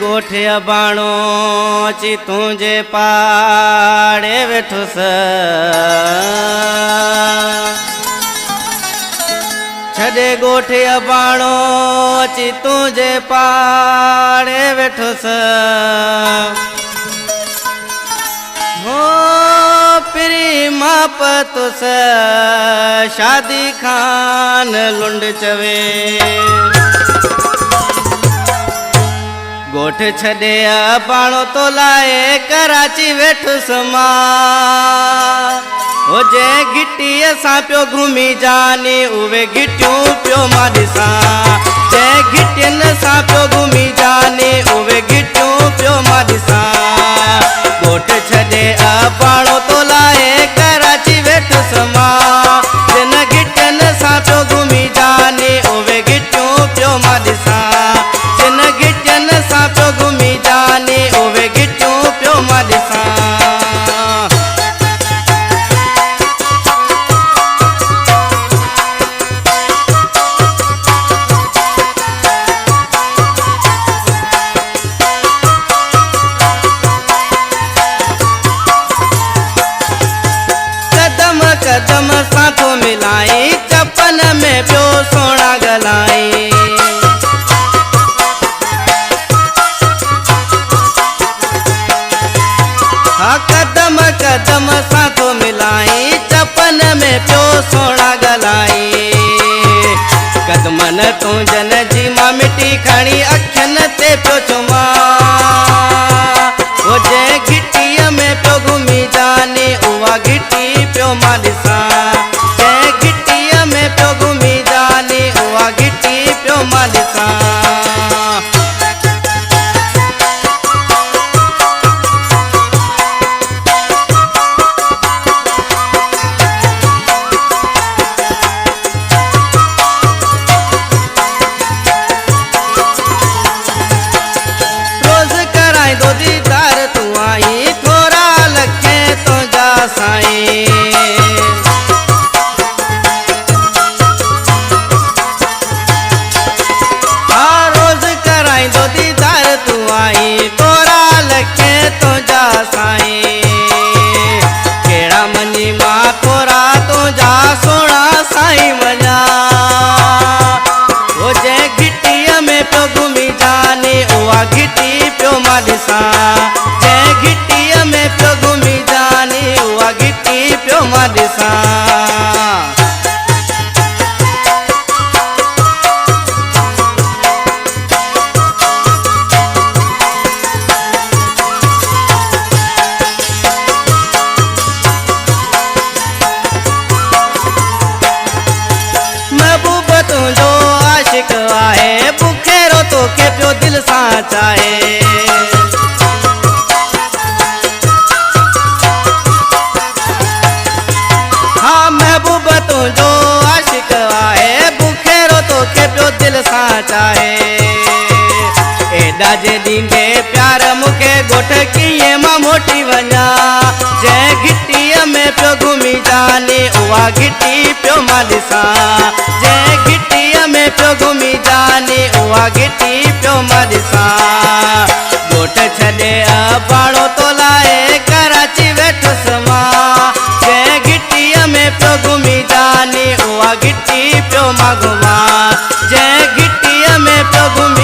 गोठ अबाणो अची तुझे पाड़े वेठुस छॾे गोठ अबाणो अची तुझे पाड़े वेठुस हो पिरी माप तुस शादी खान लुंड चवे गोठ छॾे अबाणो तो लाए कराची वेठुस मां हो जे गिट्टीअ सां पियो घुमी जानी उहे गिटियूं पियो मां ॾिसां जे गिटियुनि सां पियो घुमी जानी उहे गिटियूं पियो मां ॾिसां गोठ छॾे अबाणो तो लाए कराची वेठुस मां जिन गिटियुनि सां पियो घुमी जानी उहे गिटियूं पियो मां ॾिसां जिन गिटियुनि सां पियो घुमी जानी उहे गिटियूं पियो मां ॾिसां कदम साथो मिलाई चपन में पियो सोना गलाई हाँ कदम कदम साथो मिलाई चपन में पियो सोना गलाई कदमन तू जन जी मां मिट्टी खणी अखियन ते पियो चुमा ओ जे गिट्टीअ में पियो घुमी जानी उहा गिट्टी पियो मां ॾिसां जे गिट्टीअ में पियो घुमी जानी उहा गिट्टी पियो मां ॾिसां रोज़ कराई दो दीदार तू आई थोड़ा लखे तो जा साईं दो दीदार तू आई तोरा लखे तो जा साईं केड़ा मनी मां तोरा तो जा सोना साईं वञा ओ जे गिट्टीअ में पियो घुमी जानी उहा गिट्टी पियो मां ॾिसां जे गिट्टीअ में पियो घुमी जानी उहा गिट्टी पियो मां ॾिसां तुझो आशिक आहे बुखेरो तो के पियो दिल सां चाहे हाँ महबूब तुझो आशिक आहे बुखेरो तो के पियो दिल सां चाहे एॾा जे ॾींदे प्यार मूंखे गोठ कीअं मां मोटी वञा जंहिं गिट्टीअ में पियो घुमी जानी उहा गिट्टी पियो मां ॾिसां जंहिं गिट्टीअ में पियो घुमी जानी उहा गिट्टी पियो मां ॾिसां गोठ छॾे अबाणो तो लाए कराची वेठुस मां जंहिं गिट्टीअ में पियो घुमी जानी उहा गिट्टी पियो मां घुमां जंहिं गिट्टीअ में पियो घुमी